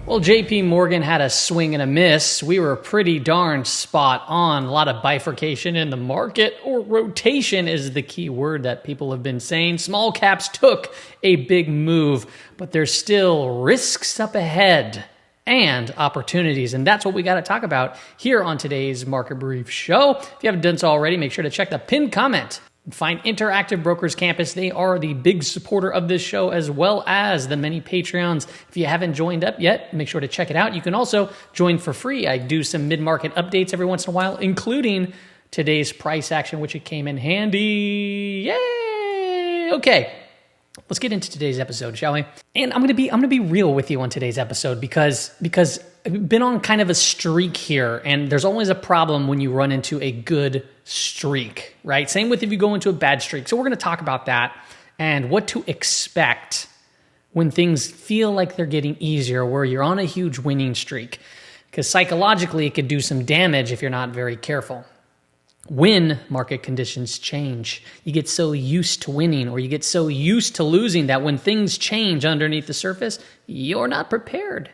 Well, JP Morgan had a swing and a miss. We were pretty darn spot on. A lot of bifurcation in the market, or rotation is the key word that people have been saying. Small caps took a big move, but there's still risks up ahead and opportunities. And that's what we got to talk about here on today's Market Brief show. If you haven't done so already, make sure to check the pinned comment. Find Interactive Brokers Campus. They are the big supporter of this show, as well as the many Patreons. If you haven't joined up yet, make sure to check it out. You can also join for free. I do some mid-market updates every once in a while, including today's price action, which it came in handy. Yay! Okay, let's get into today's episode, shall we? And I'm gonna be real with you on today's episode because I've been on kind of a streak here, and there's always a problem when you run into a good streak, right? Same with if you go into a bad streak. So we're going to talk about that and what to expect when things feel like they're getting easier, where you're on a huge winning streak. Because psychologically, it could do some damage if you're not very careful. When market conditions change, you get so used to winning, or you get so used to losing, that when things change underneath the surface, you're not prepared.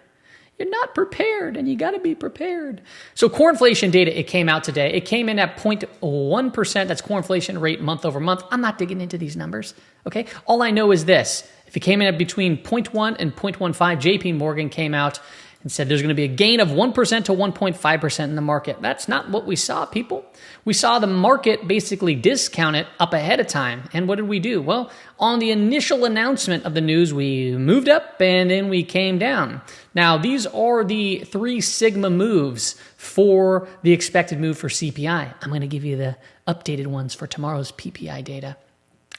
You're not prepared, and you got to be prepared. So core inflation data, it came out today. It came in at 0.1%. That's core inflation rate month over month. I'm not digging into these numbers, okay? All I know is this. If it came in at between 0.1 and 0.15, JP Morgan came out and said there's going to be a gain of 1% to 1.5% in the market. That's not what we saw, people. We saw the market basically discount it up ahead of time. And what did we do? Well, on the initial announcement of the news, we moved up and then we came down. Now, these are the 3 sigma moves for the expected move for CPI. I'm going to give you the updated ones for tomorrow's PPI data.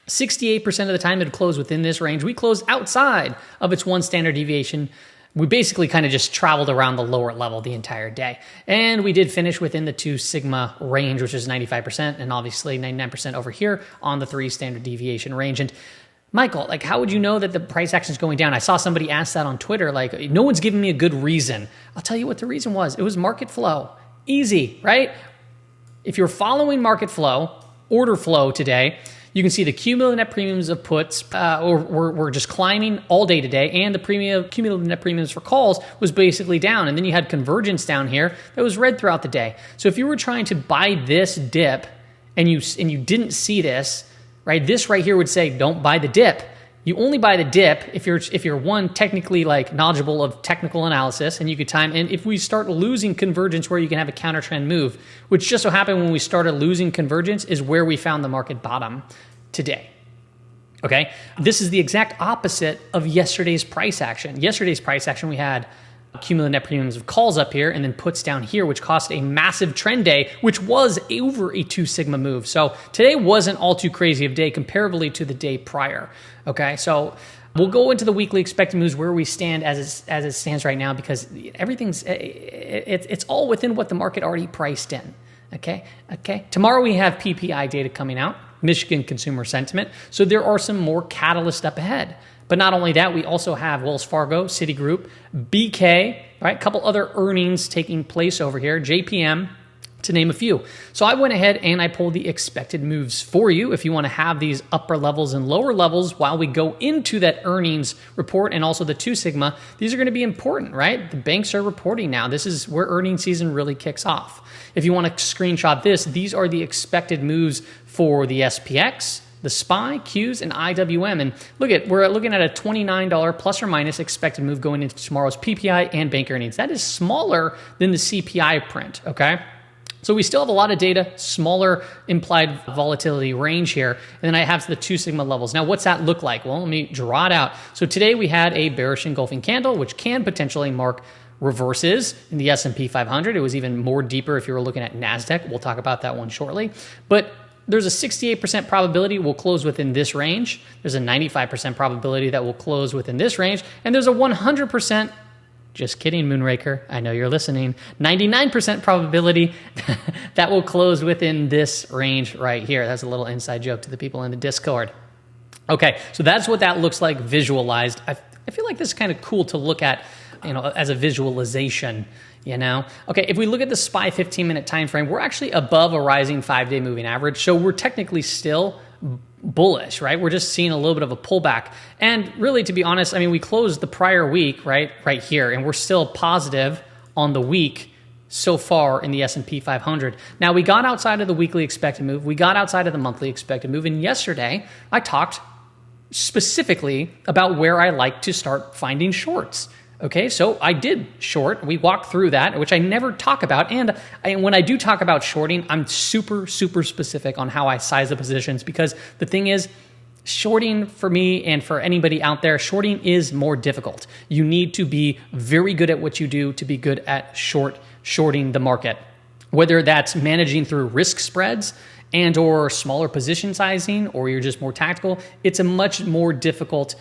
68% of the time it closed within this range. We closed outside of its 1 standard deviation. We basically kind of just traveled around the lower level the entire day. And we did finish within the 2 sigma range, which is 95%, and obviously 99% over here on the 3 standard deviation range. And Michael, like, how would you know that the price action is going down? I saw somebody ask that on Twitter, like, no one's giving me a good reason. I'll tell you what the reason was. It was market flow. Easy, right? If you're following market flow, order flow today, you can see the cumulative net premiums of puts were just climbing all day today, and the cumulative net premiums for calls was basically down. And then you had convergence down here that was red throughout the day. So if you were trying to buy this dip and you didn't see this, right? This right here would say don't buy the dip. You only buy the dip if you're one, technically like knowledgeable of technical analysis, and you could time. And if we start losing convergence, where you can have a counter trend move, which just so happened when we started losing convergence is where we found the market bottom today. Okay, this is the exact opposite of yesterday's price action. Yesterday's price action, we had cumulative net premiums of calls up here and then puts down here, which cost a massive trend day, which was over a 2 sigma move. So today wasn't all too crazy of a day comparably to the day prior. Okay, so we'll go into the weekly expected moves where we stand as it stands right now, because everything's it's all within what the market already priced in. Okay. Tomorrow we have PPI data coming out, Michigan consumer sentiment. So there are some more catalysts up ahead. But not only that, we also have Wells Fargo, Citigroup, BK, right? A couple other earnings taking place over here, JPM, to name a few. So I went ahead and I pulled the expected moves for you if you want to have these upper levels and lower levels while we go into that earnings report, and also the 2 sigma. These are going to be important, right? The banks are reporting now. This is where earnings season really kicks off. If you want to screenshot this, these are the expected moves for the SPX, the SPY, Qs, and IWM. And we're looking at a $29 plus or minus expected move going into tomorrow's PPI and bank earnings. That is smaller than the CPI print, okay? So we still have a lot of data, smaller implied volatility range here. And then I have the 2 sigma levels. Now, what's that look like? Well, let me draw it out. So today we had a bearish engulfing candle, which can potentially mark reverses in the SP 500. It was even more deeper if you were looking at NASDAQ. We'll talk about that one shortly. But there's a 68% probability we'll close within this range. There's a 95% probability that will close within this range. And there's a 100%, just kidding, Moonraker, I know you're listening, 99% probability that will close within this range right here. That's a little inside joke to the people in the Discord. Okay, so that's what that looks like visualized. I feel like this is kind of cool to look at, as a visualization. Okay, if we look at the SPY 15-minute time frame, we're actually above a rising 5-day moving average. So we're technically still bullish, right? We're just seeing a little bit of a pullback. And really, to be honest, I mean, we closed the prior week, right here, and we're still positive on the week so far in the S&P 500. Now, we got outside of the weekly expected move. We got outside of the monthly expected move. And yesterday, I talked specifically about where I like to start finding shorts. Okay, so I did short. We walked through that, which I never talk about. And when I do talk about shorting, I'm super, super specific on how I size the positions, because the thing is, shorting for me and for anybody out there, shorting is more difficult. You need to be very good at what you do to be good at shorting the market, whether that's managing through risk spreads and or smaller position sizing, or you're just more tactical. It's a much more difficult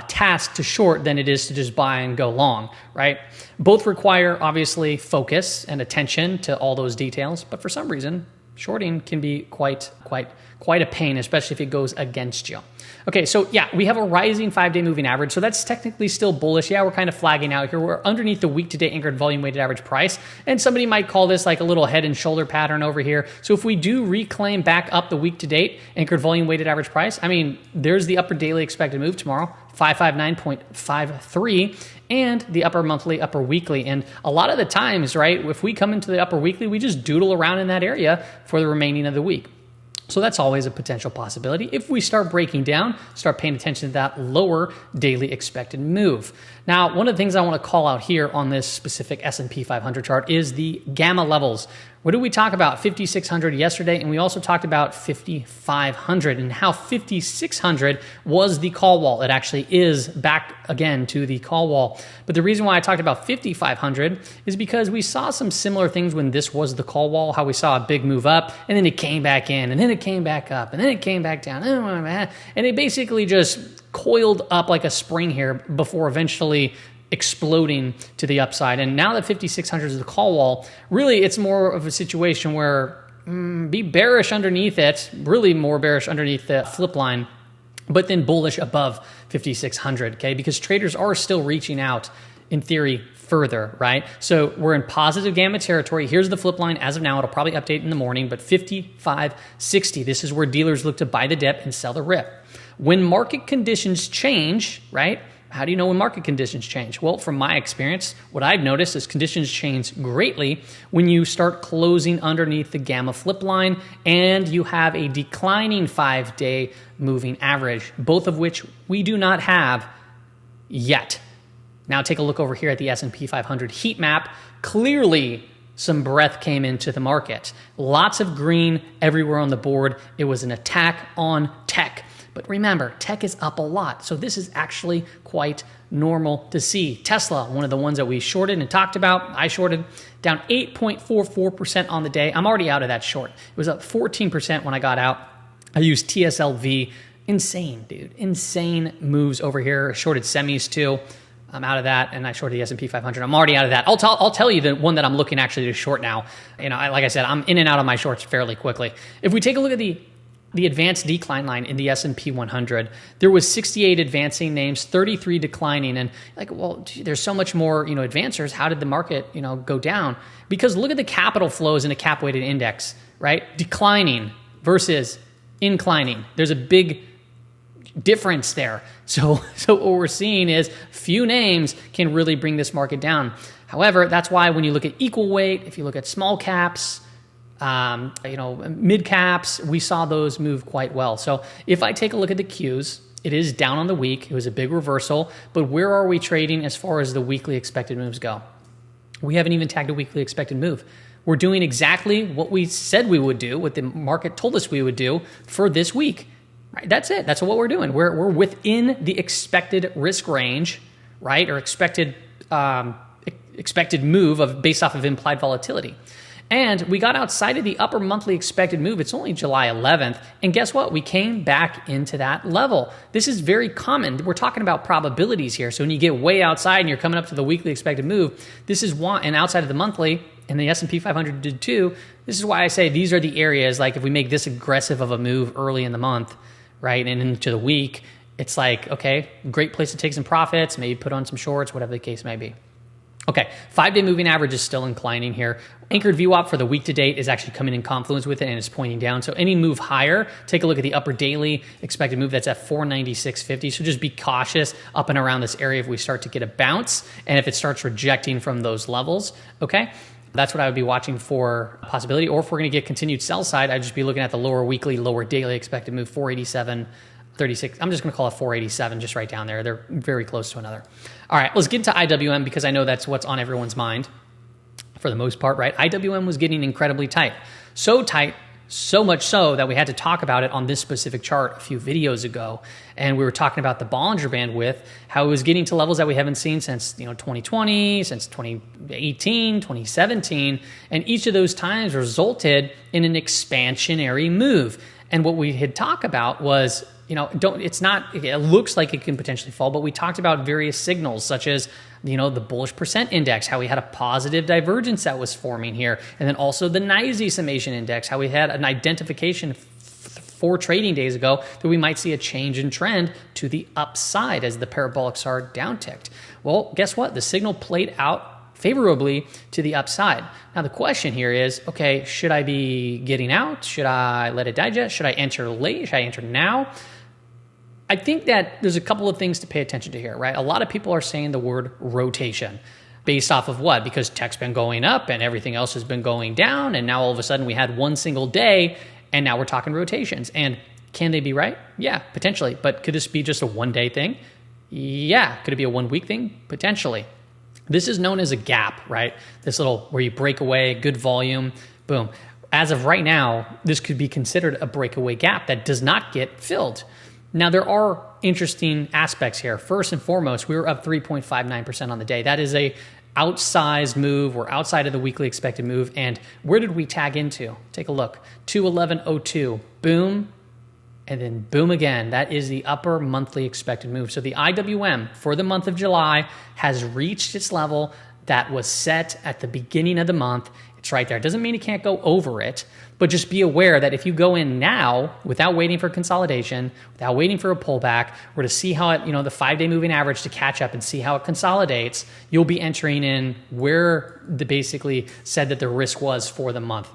task to short than it is to just buy and go long, right? Both require, obviously, focus and attention to all those details, but for some reason, shorting can be quite a pain, especially if it goes against you. Okay, so yeah, we have a rising 5-day moving average, so that's technically still bullish. Yeah, we're kind of flagging out here. We're underneath the week-to-date anchored volume weighted average price, and somebody might call this like a little head and shoulder pattern over here. So if we do reclaim back up the week-to-date anchored volume weighted average price, I mean, there's the upper daily expected move tomorrow, 559.53, and the upper monthly, upper weekly. And a lot of the times, right, if we come into the upper weekly, we just doodle around in that area for the remaining of the week. So that's always a potential possibility. If we start breaking down, start paying attention to that lower daily expected move. Now, one of the things I want to call out here on this specific S&P 500 chart is the gamma levels. What did we talk about? 5,600 yesterday, and we also talked about 5,500 and how 5,600 was the call wall. It actually is back again to the call wall. But the reason why I talked about 5,500 is because we saw some similar things when this was the call wall, how we saw a big move up, and then it came back in, and then it came back up, and then it came back down, and it basically just coiled up like a spring here before eventually exploding to the upside. And now that 5,600 is the call wall, really it's more of a situation where be bearish underneath it, really more bearish underneath the flip line, but then bullish above 5,600, okay? Because traders are still reaching out, in theory, further, right? So we're in positive gamma territory. Here's the flip line as of now. It'll probably update in the morning, but 55.60. This is where dealers look to buy the dip and sell the rip. When market conditions change, right? How do you know when market conditions change? Well, from my experience, what I've noticed is conditions change greatly when you start closing underneath the gamma flip line and you have a declining 5-day moving average, both of which we do not have yet. Now take a look over here at the S&P 500 heat map. Clearly, some breath came into the market. Lots of green everywhere on the board. It was an attack on tech. But remember, tech is up a lot, so this is actually quite normal to see. Tesla, one of the ones that we shorted and talked about, I shorted, down 8.44% on the day. I'm already out of that short. It was up 14% when I got out. I used TSLV. Insane, dude. Insane moves over here. I shorted semis too. I'm out of that, and I shorted the S&P 500. I'm already out of that. I'll tell you the one that I'm looking actually to short now. You know, like I said, I'm in and out of my shorts fairly quickly. If we take a look at the advanced decline line in the S&P 100, there was 68 advancing names, 33 declining. And like, well, gee, there's so much more, advancers. How did the market, go down? Because look at the capital flows in a cap weighted index, right? Declining versus inclining. There's a big difference there. So what we're seeing is few names can really bring this market down. However, that's why when you look at equal weight, if you look at small caps, mid caps, we saw those move quite well. So if I take a look at the Qs, it is down on the week. It was a big reversal, but where are we trading as far as the weekly expected moves go? We haven't even tagged a weekly expected move. We're doing exactly what we said we would do, what the market told us we would do for this week. Right? That's it. That's what we're doing. We're within the expected risk range, right? Or expected move based off of implied volatility. And we got outside of the upper monthly expected move. It's only July 11th. And guess what? We came back into that level. This is very common. We're talking about probabilities here. So when you get way outside and you're coming up to the weekly expected move, this is one, and outside of the monthly, and the S&P 500 did too. This is why I say these are the areas, like if we make this aggressive of a move early in the month, right, and into the week, it's like, okay, great place to take some profits, maybe put on some shorts, whatever the case may be. Okay, 5-day moving average is still inclining here. Anchored VWAP for the week to date is actually coming in confluence with it and it's pointing down. So any move higher, take a look at the upper daily expected move that's at 496.50. So just be cautious up and around this area if we start to get a bounce and if it starts rejecting from those levels, okay? That's what I would be watching for possibility. Or if we're going to get continued sell side, I'd just be looking at the lower weekly, lower daily expected move, 487.36. I'm just going to call it 487, just right down there. They're very close to another. All right, let's get into IWM because I know that's what's on everyone's mind for the most part, right? IWM was getting incredibly tight. So tight, so much so that we had to talk about it on this specific chart a few videos ago. And we were talking about the Bollinger Band width, how it was getting to levels that we haven't seen since 2020, since 2018, 2017. And each of those times resulted in an expansionary move. And what we had talked about was, it looks like it can potentially fall, but we talked about various signals such as, the bullish percent index, how we had a positive divergence that was forming here. And then also the NYSE summation index, how we had an identification 4 trading days ago that we might see a change in trend to the upside as the parabolic SAR downticked. Well, guess what? The signal played out favorably to the upside. Now the question here is, okay, should I be getting out? Should I let it digest? Should I enter late? Should I enter now? I think that there's a couple of things to pay attention to here, right? A lot of people are saying the word rotation based off of what? Because tech's been going up and everything else has been going down. And now all of a sudden we had one single day and now we're talking rotations. And can they be right? Yeah, potentially. But could this be just a one-day thing? Yeah. Could it be a one-week thing? Potentially. This is known as a gap, right? This little where you break away, good volume, boom. As of right now, this could be considered a breakaway gap that does not get filled. Now, there are interesting aspects here. First and foremost, we were up 3.59% on the day. That is a outsized move. We're outside of the weekly expected move. And where did we tag into? Take a look. 211.02. Boom. And then boom again. That is the upper monthly expected move. So the IWM for the month of July has reached its level that was set at the beginning of the month. It's right there. It doesn't mean it can't go over it, but just be aware that if you go in now without waiting for consolidation, without waiting for a pullback, or to see how it, the 5-day moving average to catch up and see how it consolidates, you'll be entering in where the basically said that the risk was for the month.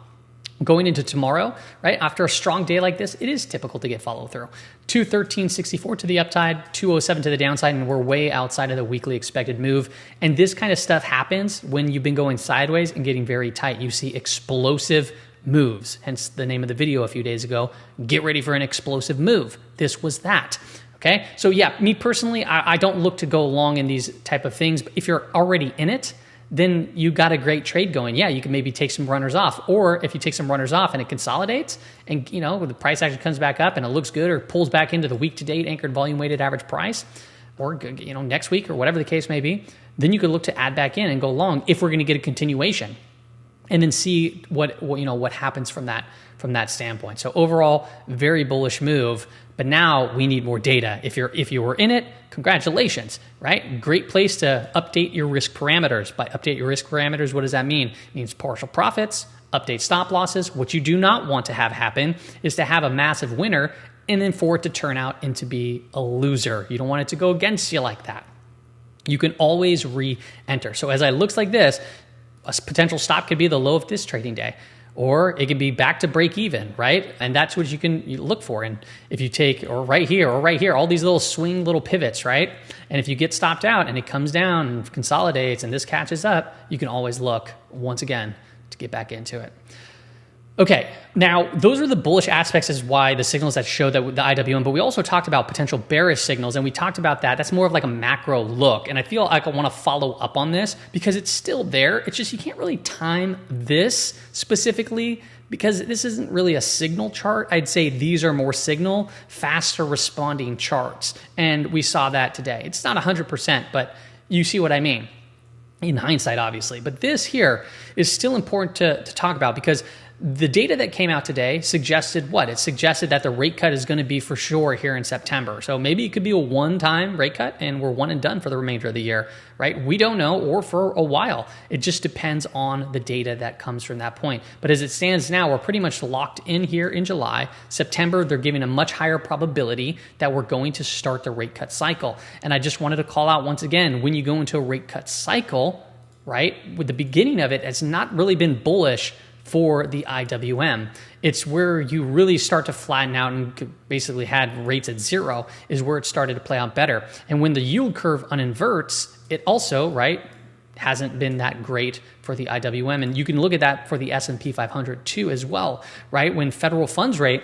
Going into tomorrow, right, after a strong day like this, it is typical to get follow through. 213.64 to the upside, 207 to the downside, and we're way outside of the weekly expected move. And this kind of stuff happens when you've been going sideways and getting very tight. You see explosive moves, hence the name of the video a few days ago. Get ready for an explosive move. This was that. Okay, so yeah, me personally, I don't look to go long in these type of things, but if you're already in it, then you got a great trade going. Yeah, you can maybe take some runners off. Or if you take some runners off and it consolidates and, the price actually comes back up and it looks good or pulls back into the week-to-date anchored volume-weighted average price or, next week or whatever the case may be, then you could look to add back in and go long if we're going to get a continuation and then see what happens from that standpoint. So overall, very bullish move. But now we need more data. If you were in it, congratulations, right? Great place to update your risk parameters. By update your risk parameters, what does that mean? It means partial profits, update stop losses. What you do not want to have happen is to have a massive winner and then for it to turn out into be a loser. You don't want it to go against you like that. You can always re-enter. So as it looks like this, a potential stop could be the low of this trading day. Or it could be back to break even, right? And that's what you look for. And if you take, or right here, all these little swing little pivots, right? And if you get stopped out and it comes down and consolidates and this catches up, you can always look once again to get back into it. Okay, now those are the bullish aspects as why the signals that show that the IWM, but we also talked about potential bearish signals, and we talked about that. That's more of like a macro look, and I feel like I want to follow up on this because it's still there. It's just you can't really time this specifically because this isn't really a signal chart. I'd say these are more signal, faster responding charts, and we saw that today. It's not 100%, but you see what I mean. In hindsight, obviously. But this here is still important to talk about because the data that came out today suggested what? It suggested that the rate cut is going to be for sure here in September. So maybe it could be a one-time rate cut and we're one and done for the remainder of the year, right? We don't know, or for a while. It just depends on the data that comes from that point. But as it stands now, we're pretty much locked in here in July. September, they're giving a much higher probability that we're going to start the rate cut cycle. And I just wanted to call out once again, when you go into a rate cut cycle, right? With the beginning of it, it's not really been bullish for the IWM. It's where you really start to flatten out and basically had rates at zero is where it started to play out better. And when the yield curve uninverts, it also, right, hasn't been that great for the IWM. And you can look at that for the S&P 500 too as well, right? When federal funds rate,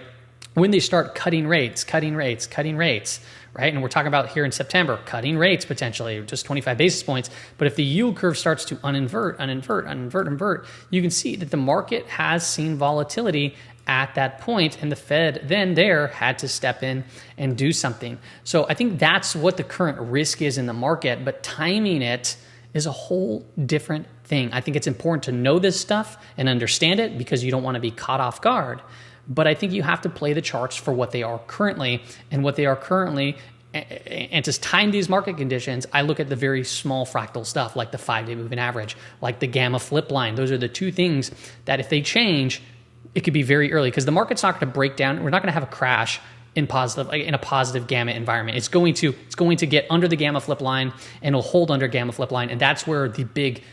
when they start cutting rates, right? And we're talking about here in September, cutting rates potentially, just 25 basis points. But if the yield curve starts to uninvert, you can see that the market has seen volatility at that point, and the Fed then there had to step in and do something. So I think that's what the current risk is in the market, but timing it is a whole different thing. I think it's important to know this stuff and understand it because you don't want to be caught off guard. But I think you have to play the charts for what they are currently, and what they are currently. And to time these market conditions, I look at the very small fractal stuff like the 5-day moving average, like the gamma flip line. Those are the two things that if they change, it could be very early because the market's not going to break down. We're not going to have a crash in a positive gamma environment. It's going to get under the gamma flip line and it'll hold under gamma flip line, and that's where the big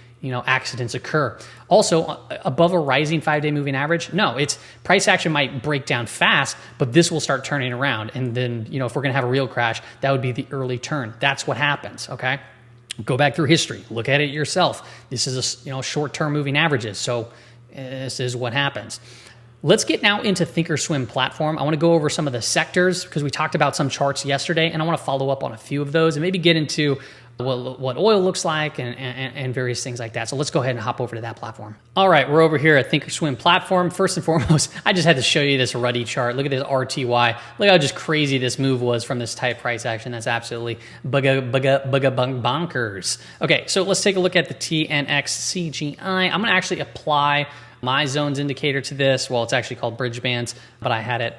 accidents occur. Also, above a rising 5-day moving average, no, it's price action might break down fast, but this will start turning around. And then, if we're going to have a real crash, that would be the early turn. That's what happens. Okay. Go back through history, look at it yourself. This is short-term moving averages. So this is what happens. Let's get now into Thinkorswim platform. I want to go over some of the sectors because we talked about some charts yesterday, and I want to follow up on a few of those and maybe get into what oil looks like and various things like that. So let's go ahead and hop over to that platform. All right, we're over here at Thinkorswim platform. First and foremost, I just had to show you this ruddy chart. Look at this RTY. Look how just crazy this move was from this tight price action. That's absolutely bonkers. Okay, so let's take a look at the TNX CGI. I'm going to actually apply my zones indicator to this. Well, it's actually called bridge bands, but I had it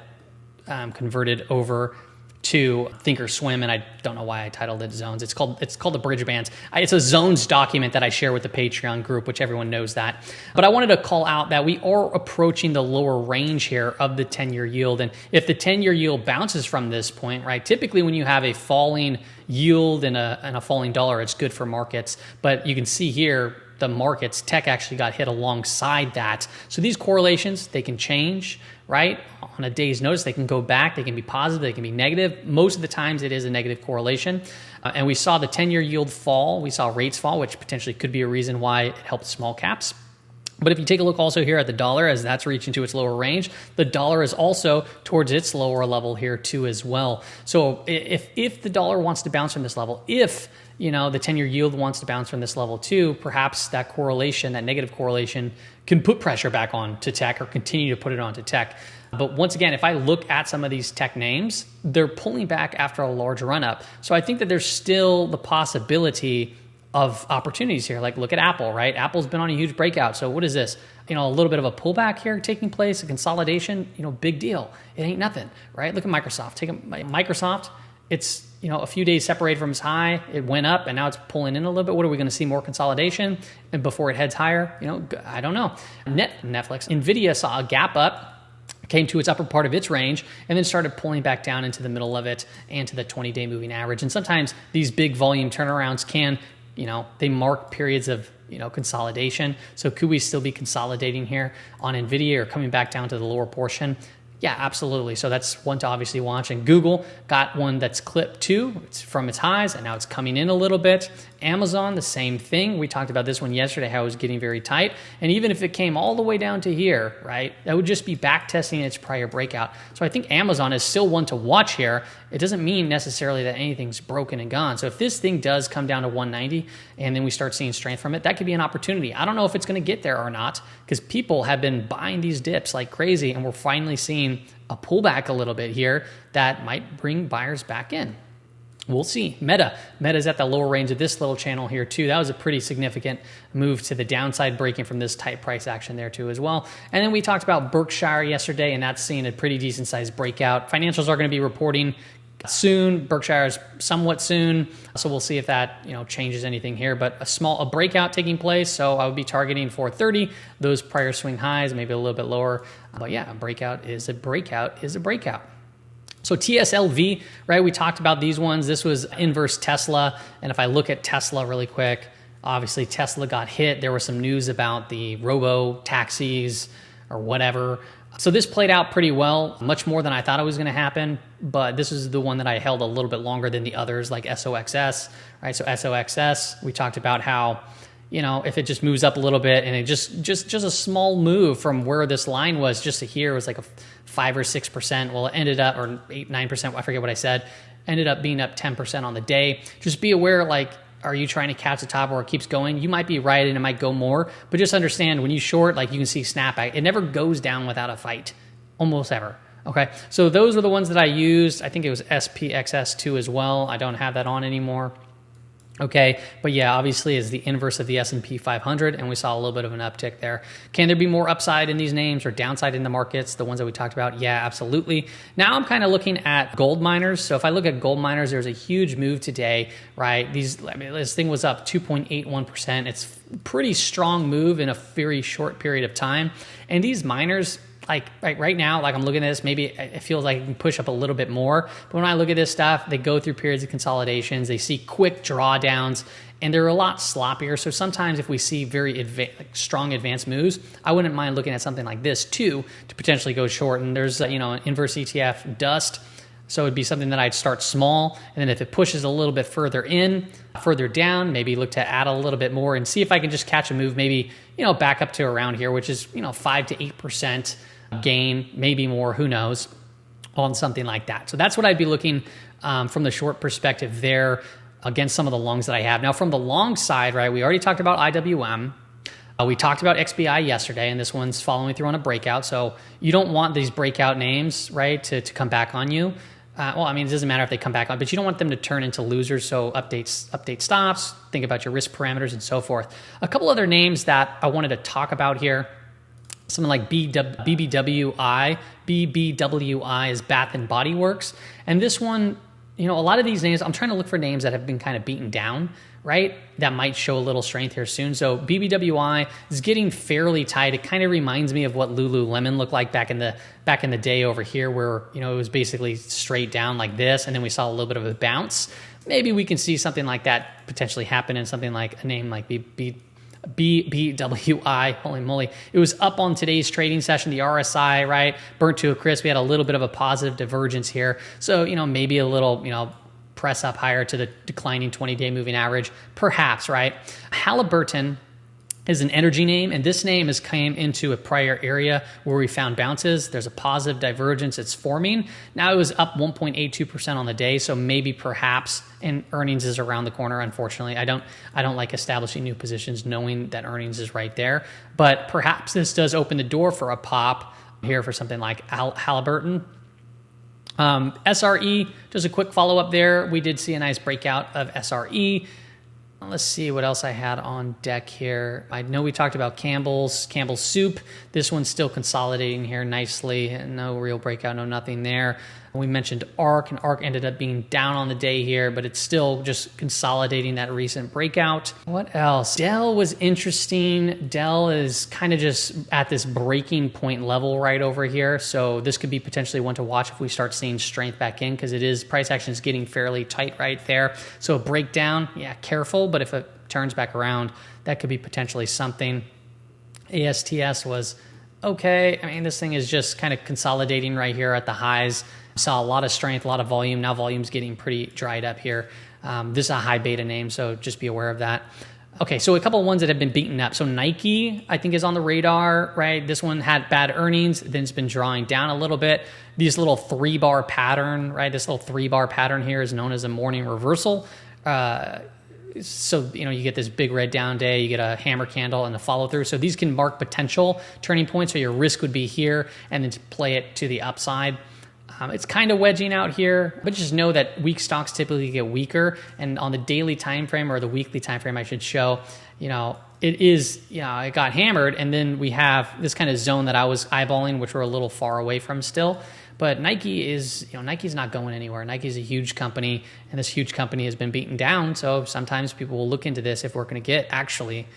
converted over to Thinkorswim, and I don't know why I titled it zones. It's called the bridge bands. It's a zones document that I share with the Patreon group, which everyone knows that. But I wanted to call out that we are approaching the lower range here of the 10-year yield. And if the 10-year yield bounces from this point, right, typically when you have a falling yield and a falling dollar, it's good for markets. But you can see here, the markets, tech actually got hit alongside that. So these correlations, they can change, right? On a day's notice, they can go back, they can be positive, they can be negative. Most of the times it is a negative correlation. And we saw the 10-year yield fall, we saw rates fall, which potentially could be a reason why it helped small caps. But if you take a look also here at the dollar, as that's reaching to its lower range, the dollar is also towards its lower level here too as well. So if the dollar wants to bounce from this level, if the 10-year yield wants to bounce from this level too, perhaps that correlation, that negative correlation, can put pressure back on to tech or continue to put it onto tech. But once again, if I look at some of these tech names, they're pulling back after a large run up. So I think that there's still the possibility of opportunities here. Like look at Apple, right? Apple's been on a huge breakout. So what is this? A little bit of a pullback here taking place, a consolidation, big deal. It ain't nothing, right? Look at Microsoft. Take Microsoft. It's, a few days separated from its high. It went up and now it's pulling in a little bit. What are we going to see? More consolidation and before it heads higher? I don't know. Netflix, Nvidia saw a gap up, came to its upper part of its range, and then started pulling back down into the middle of it and to the 20-day moving average. And sometimes these big volume turnarounds can, they mark periods of, consolidation. So could we still be consolidating here on Nvidia or coming back down to the lower portion? Yeah, absolutely. So that's one to obviously watch. And Google got one that's clipped too. It's from its highs and now it's coming in a little bit. Amazon, the same thing. We talked about this one yesterday, how it was getting very tight. And even if it came all the way down to here, right, that would just be back testing its prior breakout. So I think Amazon is still one to watch here. It doesn't mean necessarily that anything's broken and gone. So if this thing does come down to 190 and then we start seeing strength from it, that could be an opportunity. I don't know if it's going to get there or not because people have been buying these dips like crazy and we're finally seeing a pullback a little bit here that might bring buyers back in. We'll see. Meta's at the lower range of this little channel here too. That was a pretty significant move to the downside, breaking from this tight price action there too as well. And then we talked about Berkshire yesterday, and that's seeing a pretty decent sized breakout. Financials are going to be reporting soon. Berkshire is somewhat soon, so we'll see if that changes anything here. But a breakout taking place, so I would be targeting 430. Those prior swing highs, maybe a little bit lower. But yeah, a breakout is a breakout is a breakout. So TSLV, right? We talked about these ones. This was inverse Tesla. And if I look at Tesla really quick, Obviously, Tesla got hit. There was some news about the robo taxis or whatever. So this played out pretty well, much more than I thought it was going to happen. But this is the one that I held a little bit longer than the others, like SOXS, right? So SOXS, we talked about how, if it just moves up a little bit and it just a small move from where this line was just to here was like a 5 or 6%. Well, it ended up, or 8, 9%, I forget what I said, ended up being up 10% on the day. Just be aware, like, are you trying to catch the top or it keeps going? You might be right and it might go more, but just understand when you short, like you can see snapback, it never goes down without a fight, almost ever. Okay, so those are the ones that I used. I think it was SPXS2 as well. I don't have that on anymore. Okay, but yeah, obviously is the inverse of the S&P 500, and we saw a little bit of an uptick there. Can there be more upside in these names or downside in the markets, the ones that we talked about? Yeah, absolutely. Now I'm kind of looking at gold miners. So if I look at gold miners, there's a huge move today, right? This thing was up 2.81%. It's a pretty strong move in a very short period of time. And these miners, like right now, like I'm looking at this, maybe it feels like it can push up a little bit more. But when I look at this stuff, they go through periods of consolidations. They see quick drawdowns, and they're a lot sloppier. So sometimes if we see very strong advanced moves, I wouldn't mind looking at something like this too to potentially go short. And there's an inverse ETF dust. So it'd be something that I'd start small, and then if it pushes a little bit further down, maybe look to add a little bit more and see if I can just catch a move, maybe back up to around here, which is 5 to 8% gain, maybe more, who knows, on something like that. So that's what I'd be looking from the short perspective there against some of the longs that I have. Now from the long side, right, we already talked about IWM. We talked about XBI yesterday, and this one's following through on a breakout. So you don't want these breakout names, right, to come back on you. It doesn't matter if they come back on, but you don't want them to turn into losers. So update stops, think about your risk parameters and so forth. A couple other names that I wanted to talk about here. Something like BBWI. BBWI is Bath and Body Works. And this one, a lot of these names, I'm trying to look for names that have been kind of beaten down, right? That might show a little strength here soon. So BBWI is getting fairly tight. It kind of reminds me of what Lululemon looked like back in the day over here, where it was basically straight down like this, and then we saw a little bit of a bounce. Maybe we can see something like that potentially happen in something like a name like BBWI, holy moly. It was up on today's trading session, the RSI, right? Burnt to a crisp. We had a little bit of a positive divergence here. So, maybe a little, press up higher to the declining 20-day moving average, perhaps, right? Halliburton is an energy name, and this name has came into a prior area where we found bounces. There's a positive divergence it's forming. Now it was up 1.82% on the day, so maybe perhaps, and earnings is around the corner, unfortunately. I don't like establishing new positions knowing that earnings is right there, but perhaps this does open the door for a pop here for something like Halliburton. SRE, just a quick follow-up there. We did see a nice breakout of SRE. Let's see what else I had on deck here. I know we talked about Campbell's Soup. This one's still consolidating here nicely. No real breakout, no nothing there. We mentioned ARC, and ARC ended up being down on the day here, but it's still just consolidating that recent breakout. What else? Dell was interesting. Dell is kind of just at this breaking point level right over here. So this could be potentially one to watch if we start seeing strength back in, because price action is getting fairly tight right there. So a breakdown, yeah, careful, but if it turns back around, that could be potentially something. ASTS was okay. This thing is just kind of consolidating right here at the highs. Saw a lot of strength, a lot of volume. Now volume's getting pretty dried up here. This is a high beta name, so just be aware of that. Okay, so a couple of ones that have been beaten up. So Nike, I think, is on the radar, right? This one had bad earnings, then it's been drawing down a little bit. This little 3-bar pattern, right? This little 3-bar pattern here is known as a morning reversal. So, you get this big red down day, you get a hammer candle and a follow through. So these can mark potential turning points. So your risk would be here and then to play it to the upside. It's kind of wedging out here, but just know that weak stocks typically get weaker. And on the daily time frame or the weekly time frame, I should show, it got hammered. And then we have this kind of zone that I was eyeballing, which we're a little far away from still. But Nike is, Nike's not going anywhere. Nike's a huge company, and this huge company has been beaten down. So sometimes people will look into this if we're going to get actually,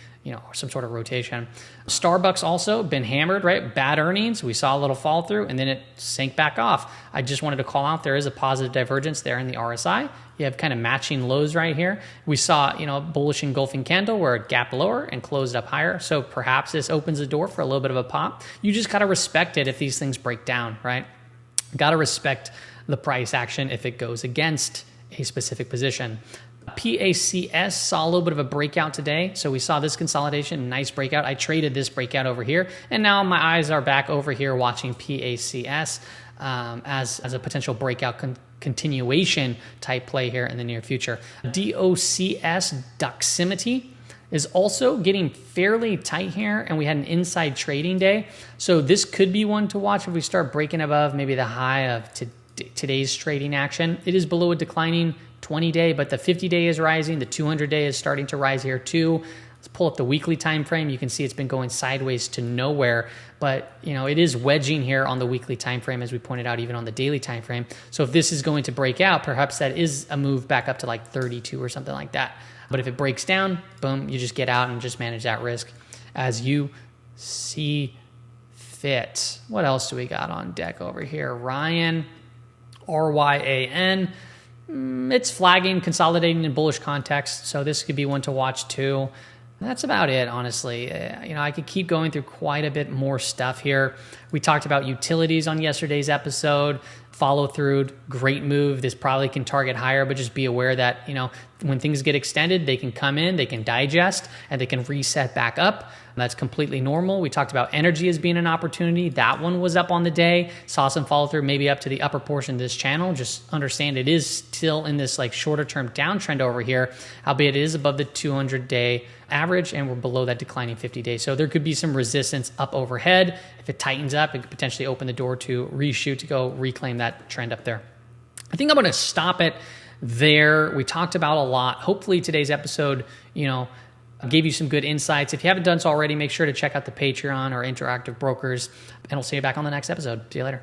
some sort of rotation. Starbucks also been hammered, right? Bad earnings. We saw a little fall through, and then it sank back off. I just wanted to call out there is a positive divergence there in the RSI. You have kind of matching lows right here. We saw, bullish engulfing candle where it gapped lower and closed up higher. So perhaps this opens the door for a little bit of a pop. You just got to respect it if these things break down, right? Got to respect the price action if it goes against a specific position. PACS saw a little bit of a breakout today. So we saw this consolidation, nice breakout. I traded this breakout over here, and now my eyes are back over here watching PACS as a potential breakout continuation type play here in the near future. DOCS, Doximity, is also getting fairly tight here, and we had an inside trading day. So this could be one to watch if we start breaking above maybe the high of today's trading action. It is below a declining 20-day, but the 50-day is rising. The 200-day is starting to rise here too. Let's pull up the weekly time frame. You can see it's been going sideways to nowhere, but it is wedging here on the weekly time frame, as we pointed out, even on the daily time frame. So if this is going to break out, perhaps that is a move back up to like 32 or something like that. But if it breaks down, boom, you just get out and just manage that risk as you see fit. What else do we got on deck over here? Ryan, RYAN. It's flagging, consolidating in bullish context, so this could be one to watch too. That's about it, honestly. I could keep going through quite a bit more stuff here. We talked about utilities on yesterday's episode. Follow through, great move. This probably can target higher, but just be aware that, when things get extended, they can come in, they can digest, and they can reset back up. That's completely normal. We talked about energy as being an opportunity. That one was up on the day. Saw some follow through maybe up to the upper portion of this channel. Just understand it is still in this like shorter term downtrend over here, albeit it is above the 200-day average, and we're below that declining 50-day. So there could be some resistance up overhead. If it tightens up, it could potentially open the door to reshoot to go reclaim that trend up there. I think I'm going to stop it there. We talked about a lot. Hopefully today's episode, gave you some good insights. If you haven't done so already, make sure to check out the Patreon or Interactive Brokers, and we'll see you back on the next episode. See you later.